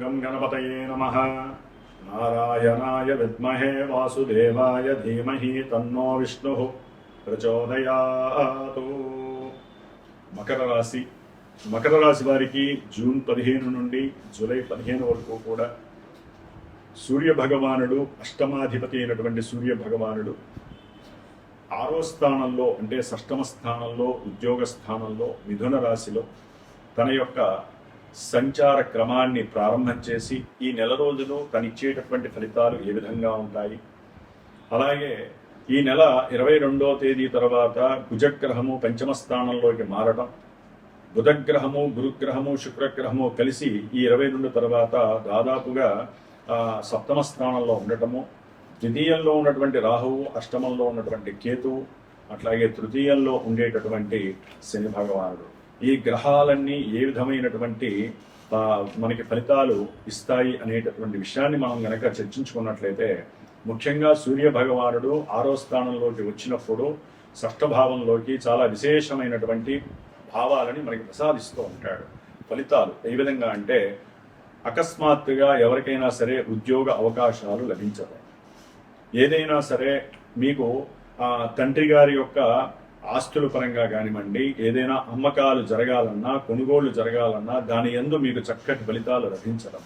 గం గణపతయే నమః. నారాయణాయ విద్మహే వాసుదేవాయ ధీమహి తన్నో విష్ణుః ప్రచోదయాతు. మకర రాశి వారికి జూన్ 15 నుండి జూలై 15 వరకు కూడా సూర్య భగవానుడు, అష్టమాధిపతి అయినటువంటి సూర్య భగవానుడు 6వ స్థానంలో అంటే షష్టమ స్థానంలో, ఉద్యోగ స్థానంలో, మిథున రాశిలో తన యొక్క సంచార క్రమాన్ని ప్రారంభం చేసి ఈ నెల రోజులు తనిచ్చేటటువంటి ఫలితాలు ఏ విధంగా ఉంటాయి, అలాగే ఈ నెల 22వ తేదీ తర్వాత కుజగ్రహము పంచమ స్థానంలోకి మారడం, బుధగ్రహము, గురుగ్రహము, శుక్రగ్రహము కలిసి ఈ 22 తర్వాత దాదాపుగా సప్తమ స్థానంలో ఉండటము, ద్వితీయంలో ఉన్నటువంటి రాహువు, అష్టమంలో ఉన్నటువంటి కేతువు, అట్లాగే తృతీయంలో ఉండేటటువంటి శని భగవానుడు. ఈ గ్రహాలన్నీ ఏ విధమైనటువంటి మనకి ఫలితాలు ఇస్తాయి అనేటటువంటి విషయాన్ని మనం గనక చర్చించుకున్నట్లయితే, ముఖ్యంగా సూర్య భగవానుడు 6వ స్థానంలోకి వచ్చినప్పుడు షష్ఠభావంలోకి చాలా విశేషమైనటువంటి భావాలని మనకి ప్రసాదిస్తూ ఉంటాడు. ఫలితాలు ఏ విధంగా అంటే, అకస్మాత్తుగా ఎవరికైనా సరే ఉద్యోగ అవకాశాలు లభించవు. ఏదైనా సరే మీకు తండ్రి గారి యొక్క ఆస్తుల పరంగా కానివ్వండి, ఏదైనా అమ్మకాలు జరగాలన్నా, కొనుగోళ్లు జరగాలన్నా దాని యందు మీకు చక్కటి ఫలితాలు లభించడం,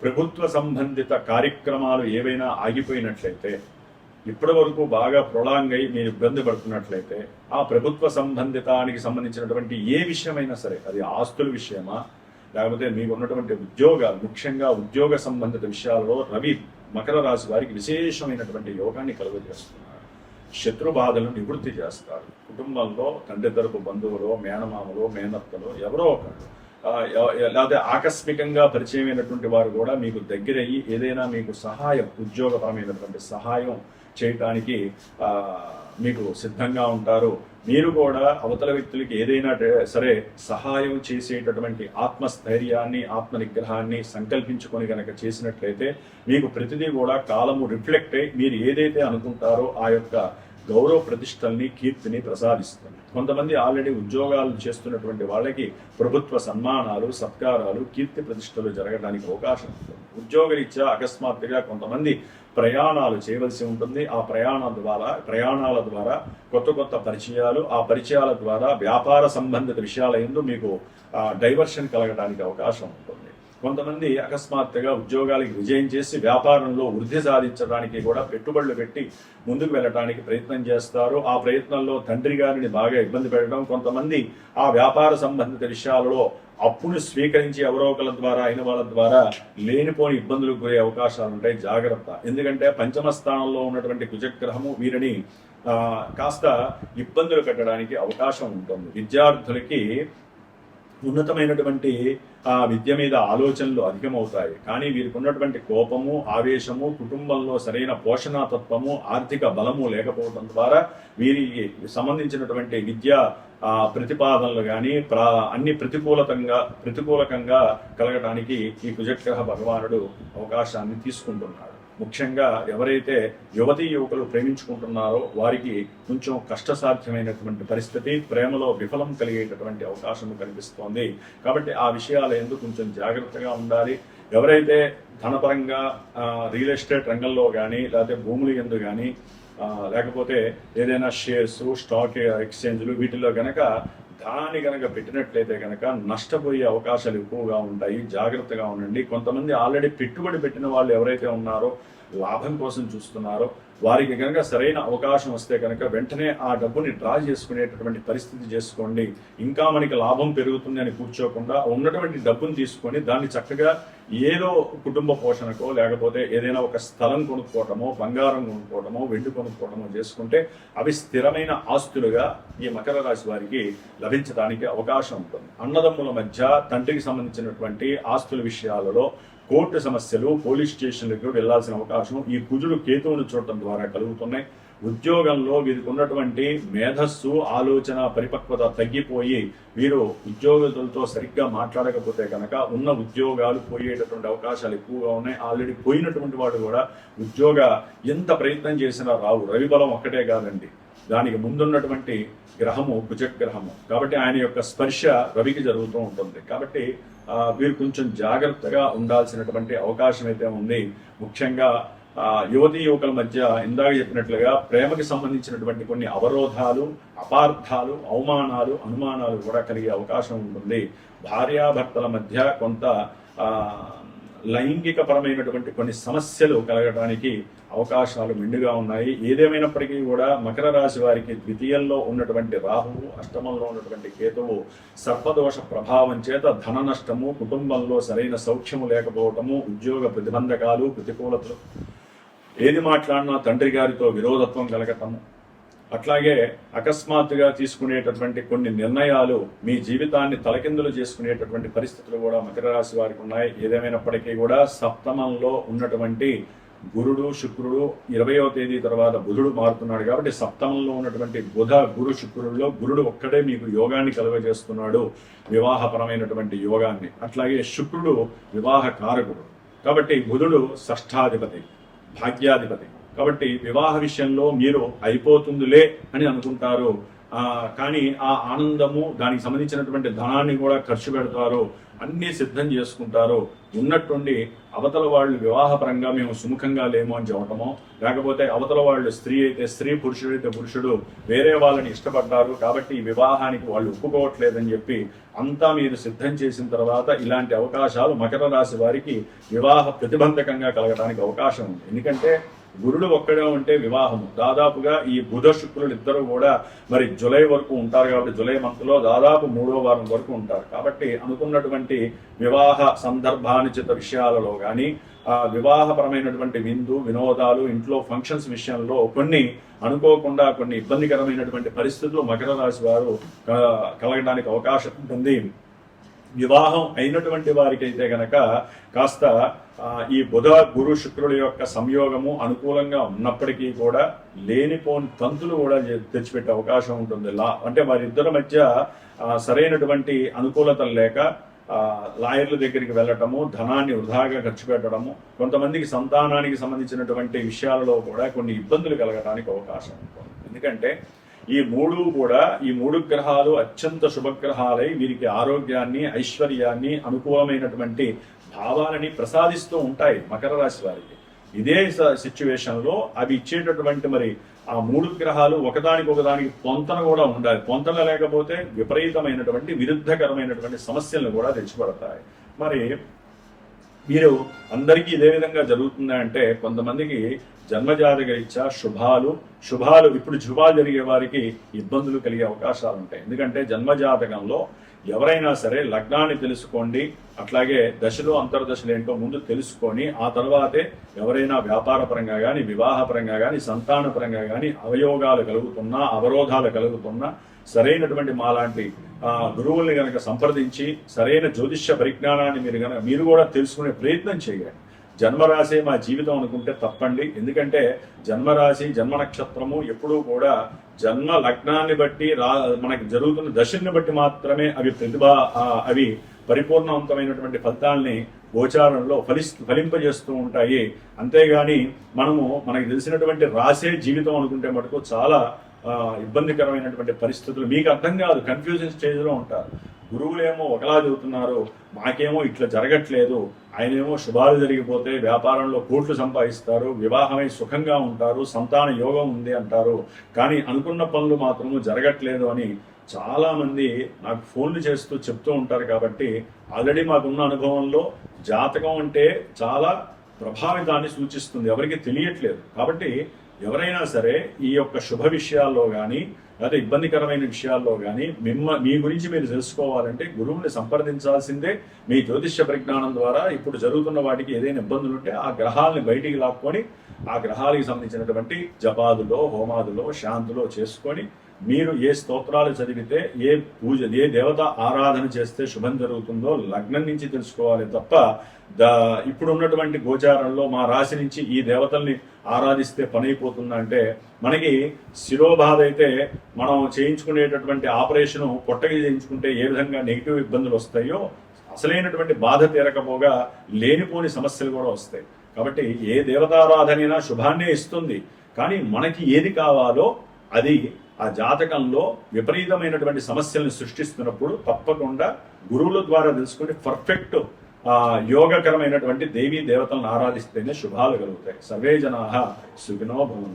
ప్రభుత్వ సంబంధిత కార్యక్రమాలు ఏవైనా ఆగిపోయినట్లయితే, ఇప్పటి వరకు బాగా ప్రొలాంగ్ అయి మీరు ఇబ్బంది పడుతున్నట్లయితే, ఆ ప్రభుత్వ సంబంధితానికి సంబంధించినటువంటి ఏ విషయమైనా సరే, అది ఆస్తుల విషయమా లేకపోతే మీకు ఉన్నటువంటి ఉద్యోగాలు, ముఖ్యంగా ఉద్యోగ సంబంధిత విషయాలలో రవి మకర రాశి వారికి విశేషమైనటువంటి యోగాన్ని కలుగజేస్తున్నారు. శత్రు బాధలను నివృత్తి చేస్తారు. కుటుంబంలో తండ్రి తరపు బంధువులు, మేనమామలు, మేనత్తలు ఎవరో ఒకరు, లేకపోతే ఆకస్మికంగా పరిచయమైనటువంటి వారు కూడా మీకు దగ్గరయ్యి ఏదైనా మీకు సహాయం, ఉద్యోగపరమైనటువంటి సహాయం చేయటానికి మీకు సిద్ధంగా ఉంటారు. మీరు కూడా అవతల వ్యక్తులకి ఏదైనా సరే సహాయం చేసేటటువంటి ఆత్మస్థైర్యాన్ని, ఆత్మ నిగ్రహాన్ని సంకల్పించుకొని కనుక చేసినట్లయితే మీకు ప్రతిదీ కూడా కాలము రిఫ్లెక్ట్ అయ్యి మీరు ఏదైతే అనుకుంటారో ఆ యొక్క గౌరవ ప్రతిష్టల్ని, కీర్తిని ప్రసాదిస్తుంది. కొంతమంది ఆల్రెడీ ఉద్యోగాలు చేస్తున్నటువంటి వాళ్ళకి ప్రభుత్వ సన్మానాలు, సత్కారాలు, కీర్తి ప్రతిష్టలు జరగడానికి అవకాశం ఉంటుంది. ఉద్యోగరీత్యా అకస్మాత్తుగా కొంతమంది ప్రయాణాలు చేయవలసి ఉంటుంది. ఆ ప్రయాణాల ద్వారా కొత్త పరిచయాలు, ఆ పరిచయాల ద్వారా వ్యాపార సంబంధిత విషయాల యందు మీకు డైవర్షన్ కలగడానికి అవకాశం ఉంటుంది. కొంతమంది అకస్మాత్తుగా ఉద్యోగాలకు విజయం చేసి వ్యాపారంలో వృద్ధి సాధించడానికి కూడా పెట్టుబడులు పెట్టి ముందుకు వెళ్ళడానికి ప్రయత్నం చేస్తారు. ఆ ప్రయత్నంలో తండ్రి గారిని బాగా ఇబ్బంది పెట్టడం, కొంతమంది ఆ వ్యాపార సంబంధిత విషయాలలో అప్పును స్వీకరించి ఎవరో ఒకరి ద్వారా, అయిన వాళ్ళ ద్వారా లేనిపోని ఇబ్బందులకు గురే అవకాశాలు ఉంటాయి. జాగ్రత్త. ఎందుకంటే పంచమ స్థానంలో ఉన్నటువంటి కుజగ్రహము వీరిని కాస్త ఇబ్బందులు పెట్టడానికి అవకాశం ఉంటుంది. విద్యార్థులకి ఉన్నతమైనటువంటి విద్య మీద ఆలోచనలు అధికమవుతాయి. కానీ వీరికి ఉన్నటువంటి కోపము, ఆవేశము, కుటుంబంలో సరైన పోషణాతత్వము, ఆర్థిక బలము లేకపోవడం ద్వారా వీరికి సంబంధించినటువంటి విద్యా ప్రతిపాదనలు కానీ అన్ని ప్రతికూలకంగా కలగడానికి ఈ కుజగ్రహ భగవానుడు అవకాశాన్ని తీసుకుంటున్నాడు. ముఖ్యంగా ఎవరైతే యువతీ యువకులు ప్రేమించుకుంటున్నారో వారికి కొంచెం కష్టసాధ్యమైనటువంటి పరిస్థితి, ప్రేమలో విఫలం కలిగేటటువంటి అవకాశం కనిపిస్తోంది. కాబట్టి ఆ విషయాల యందు కొంచెం జాగ్రత్తగా ఉండాలి. ఎవరైతే ధనపరంగా రియల్ ఎస్టేట్ రంగంలో కానీ, లేకపోతే భూముల యందు కానీ, లేకపోతే ఏదైనా షేర్స్, స్టాక్ ఎక్స్చేంజ్లు వీటిలో గనక ధనాన్ని కనుక పెట్టినట్లయితే కనుక నష్టపోయే అవకాశాలు ఎక్కువగా ఉంటాయి. జాగ్రత్తగా ఉండండి. కొంతమంది ఆల్రెడీ పెట్టుబడి పెట్టిన వాళ్ళు ఎవరైతే ఉన్నారో, లాభం కోసం చూస్తున్నారో, వారికి కనుక సరైన అవకాశం వస్తే కనుక వెంటనే ఆ డబ్బుని డ్రా చేసుకునేటటువంటి పరిస్థితి చేసుకోండి. ఇంకా మనకి లాభం పెరుగుతుంది అని కూర్చోకుండా ఉన్నటువంటి డబ్బుని తీసుకొని దాన్ని చక్కగా ఏదో కుటుంబ పోషణకో, లేకపోతే ఏదైనా ఒక స్థలం కొనుక్కోవటమో, బంగారం కొనుక్కోవటమో, వెండి కొనుక్కోవటమో చేసుకుంటే అవి స్థిరమైన ఆస్తులుగా ఈ మకర రాశి వారికి లభించడానికి అవకాశం ఉంటుంది. అన్నదమ్ముల మధ్య తండ్రికి సంబంధించినటువంటి ఆస్తుల విషయాలలో కోర్టు సమస్యలు, పోలీస్ స్టేషన్లకు వెళ్లాల్సిన అవకాశం ఈ కుజుడు కేతువును చూడటం ద్వారా కలుగుతున్నాయి. ఉద్యోగంలో వీరికి ఉన్నటువంటి మేధస్సు, ఆలోచన, పరిపక్వత తగ్గిపోయి వీరు ఉద్యోగులతో సరిగ్గా మాట్లాడకపోతే కనుక ఉన్న ఉద్యోగాలు పోయేటటువంటి అవకాశాలు ఎక్కువగా ఉన్నాయి. ఆల్రెడీ పోయినటువంటి వాడు కూడా ఎంత ప్రయత్నం చేసినా రావు. రవిబలం ఒక్కటే కాదండి, దానికి ముందున్నటువంటి గ్రహము కుజగ్రహము. కాబట్టి ఆయన యొక్క స్పర్శ రవికి జరుగుతూ ఉంటుంది. కాబట్టి వీరు కొంచెం జాగ్రత్తగా ఉండాల్సినటువంటి అవకాశం అయితే ఉంది. ముఖ్యంగా యువతీ యువకుల మధ్య ఇందాక చెప్పినట్లుగా ప్రేమకి సంబంధించినటువంటి కొన్ని అవరోధాలు, అపార్థాలు, అవమానాలు, అనుమానాలు కూడా కలిగే అవకాశం ఉంటుంది. భార్యాభర్తల మధ్య కొంత లైంగిక పరమైనటువంటి కొన్ని సమస్యలు కలగడానికి అవకాశాలు మెండుగా ఉన్నాయి. ఏదేమైనప్పటికీ కూడా మకర రాశి వారికి ద్వితీయంలో ఉన్నటువంటి రాహువు, అష్టమంలో ఉన్నటువంటి కేతువు సర్పదోష ప్రభావం చేత ధన నష్టము, కుటుంబంలో సరైన సౌఖ్యము లేకపోవటము, ఉద్యోగ ప్రతిబంధకాలు, ప్రతికూలతలు, ఏది మాట్లాడినా తండ్రి గారితో విరోధత్వం కలగటము, అట్లాగే అకస్మాత్తుగా తీసుకునేటటువంటి కొన్ని నిర్ణయాలు మీ జీవితాన్ని తలకిందులు చేసుకునేటటువంటి పరిస్థితులు కూడా మకర రాశి వారికి ఉన్నాయి. ఏదేమైనప్పటికీ కూడా సప్తమంలో ఉన్నటువంటి గురుడు, శుక్రుడు 20వ తేదీ తర్వాత బుధుడు మారుతున్నాడు కాబట్టి సప్తమంలో ఉన్నటువంటి బుధ, గురు, శుక్రుడిలో గురుడు ఒక్కడే మీకు యోగాన్ని కలుగజేస్తున్నాడు, వివాహపరమైనటువంటి యోగాన్ని. అట్లాగే శుక్రుడు వివాహ కారకుడు కాబట్టి బుధుడు షష్ఠాధిపతి, భాగ్యాధిపతి. కాబట్టి వివాహ విషయంలో మీరు అయిపోతుందిలే అని అనుకుంటారు, కానీ ఆ ఆనందము, దానికి సంబంధించినటువంటి ధనాన్ని కూడా ఖర్చు పెడతారు, అన్నీ సిద్ధం చేసుకుంటారు. ఉన్నట్టుండి అవతల వాళ్ళు వివాహపరంగా మేము సుముఖంగా లేము అని చెప్పటమో, లేకపోతే అవతల వాళ్ళు స్త్రీ అయితే స్త్రీ, పురుషుడు అయితే పురుషుడు వేరే వాళ్ళని ఇష్టపడ్డారు కాబట్టి ఈ వివాహానికి వాళ్ళు ఒప్పుకోవట్లేదని చెప్పి అంతా మీరు సిద్ధం చేసిన తర్వాత ఇలాంటి అవకాశాలు మకర రాశి వారికి వివాహ ప్రతిబంధకంగా కలగడానికి అవకాశం ఉంది. ఎందుకంటే గురుడు ఒక్కడే ఉంటే వివాహము దాదాపుగా ఈ బుధ శుక్రులు ఇద్దరు కూడా మరి జూలై వరకు ఉంటారు కాబట్టి జూలై మంత్లో దాదాపు 3వ వారం వరకు ఉంటారు కాబట్టి అనుకున్నటువంటి వివాహ సందర్భానుచిత విషయాలలో కానీ వివాహపరమైనటువంటి విందు వినోదాలు, ఇంట్లో ఫంక్షన్స్ విషయంలో కొన్ని అనుకోకుండా కొన్ని ఇబ్బందికరమైనటువంటి పరిస్థితులు మకర రాశి వారు కలగడానికి అవకాశం ఉంటుంది. వివాహం అయినటువంటి వారికి అయితే గనక కాస్త ఈ బుధ, గురు, శుక్రుల యొక్క సంయోగము అనుకూలంగా ఉన్నప్పటికీ కూడా లేనిపోని తంతులు కూడా తెచ్చిపెట్టే అవకాశం ఉంటుంది. అంటే వారిద్దరి మధ్య సరైనటువంటి అనుకూలతలు లేక లాయర్ల దగ్గరికి వెళ్ళటము, ధనాన్ని వృధాగా ఖర్చు పెట్టడము, కొంతమందికి సంతానానికి సంబంధించినటువంటి విషయాలలో కూడా కొన్ని ఇబ్బందులు కలగడానికి అవకాశం ఉంటుంది. ఎందుకంటే ఈ మూడు గ్రహాలు అత్యంత శుభగ్రహాలై వీరికి ఆరోగ్యాన్ని, ఐశ్వర్యాన్ని, అనుకూలమైనటువంటి భావాలని ప్రసాదిస్తూ ఉంటాయి మకర రాశి వారికి. ఇదే సిచ్యువేషన్లో అవి ఇచ్చేటటువంటి మరి ఆ 3 గ్రహాలు ఒకదానికి పొంతన కూడా ఉండాలి. పొంతన లేకపోతే విపరీతమైనటువంటి విరుద్ధకరమైనటువంటి సమస్యలను కూడా తెచ్చిపడతాయి. మరి మీరు అందరికీ ఇదే విధంగా జరుగుతుందా అంటే కొంతమందికి జన్మజాతక రీత్యా శుభాలు ఇప్పుడు శుభాలు జరిగే వారికి ఇబ్బందులు కలిగే అవకాశాలు ఉంటాయి. ఎందుకంటే జన్మజాతకంలో ఎవరైనా సరే లగ్నాన్ని తెలుసుకోండి, అట్లాగే దశలు అంతర్దశలు ఏంటో ముందు తెలుసుకొని ఆ తర్వాతే ఎవరైనా వ్యాపార పరంగా కానీ, వివాహపరంగా కానీ, సంతానపరంగా కానీ అవయోగాలు కలుగుతున్నా, అవరోధాలు కలుగుతున్నా సరైనటువంటి మాలాంటి గురువుల్ని గనక సంప్రదించి సరైన జ్యోతిష్య పరిజ్ఞానాన్ని మీరు కూడా తెలుసుకునే ప్రయత్నం చేయండి. జన్మరాశి మా జీవితం అనుకుంటే తప్పండి. ఎందుకంటే జన్మరాశి, జన్మ నక్షత్రము ఎప్పుడూ కూడా జన్మ లగ్నాన్ని బట్టి మనకి జరుగుతున్న దశల్ని బట్టి మాత్రమే అవి పరిపూర్ణవంతమైనటువంటి ఫలితాల్ని గోచారంలో ఫలింపజేస్తూ ఉంటాయి. అంతేగాని మనకి తెలిసినటువంటి రాసే జీవితం అనుకుంటే మటుకు చాలా ఇబ్బందికరమైనటువంటి పరిస్థితులు మీకు అర్థం కాదు, కన్ఫ్యూజన్ స్టేజ్లో ఉంటారు. గురువులేమో ఒకలా చదువుతున్నారు, మాకేమో ఇట్లా జరగట్లేదు, ఆయనేమో శుభాలు జరిగిపోతే వ్యాపారంలో కోట్లు సంపాదిస్తారు, వివాహమై సుఖంగా ఉంటారు, సంతాన యోగం ఉంది అంటారు, కానీ అనుకున్న పనులు మాత్రము జరగట్లేదు అని చాలా మంది నాకు ఫోన్లు చేస్తూ చెప్తూ ఉంటారు. కాబట్టి ఆల్రెడీ మాకున్న అనుభవంలో జాతకం అంటే చాలా ప్రభావితాన్ని సూచిస్తుంది, ఎవరికి తెలియట్లేదు. కాబట్టి ఎవరైనా సరే ఈ యొక్క శుభ విషయాల్లో కానీ లేదా ఇబ్బందికరమైన విషయాల్లో కానీ మీ గురించి మీరు తెలుసుకోవాలంటే గురువుని సంప్రదించాల్సిందే. మీ జ్యోతిష్య పరిజ్ఞానం ద్వారా ఇప్పుడు జరుగుతున్న వాటికి ఏదైనా ఇబ్బందులు ఉంటే ఆ గ్రహాలని బయటికి లాక్కొని ఆ గ్రహాలకు సంబంధించినటువంటి జపాదులో, హోమాదులో, శాంతులో చేసుకొని మీరు ఏ స్తోత్రాలు చదివితే, ఏ దేవత ఆరాధన చేస్తే శుభం జరుగుతుందో లగ్నం నుంచి తెలుసుకోవాలి తప్ప ఇప్పుడు ఉన్నటువంటి గోచారంలో మా రాశి నుంచి ఈ దేవతల్ని ఆరాధిస్తే పని అయిపోతుందంటే మనకి శిరోబాధ అయితే మనం చేయించుకునేటటువంటి ఆపరేషను పొట్టకి చేయించుకుంటే ఏ విధంగా నెగిటివ్ ఇబ్బందులు వస్తాయో అసలైనటువంటి బాధ తీరకపోగా లేనిపోని సమస్యలు కూడా వస్తాయి. కాబట్టి ఏ దేవతారాధనైనా శుభాన్నే ఇస్తుంది, కానీ మనకి ఏది కావాలో అది ఆ జాతకంలో విపరీతమైనటువంటి సమస్యలను సృష్టిస్తున్నప్పుడు తప్పకుండా గురువుల ద్వారా తెలుసుకొని పర్ఫెక్ట్ యోగకరమైనటువంటి దేవీ దేవతలను ఆరాధిస్తేనే శుభాలు కలుగుతాయి. సర్వే జనాః సుఖినో భవంతు.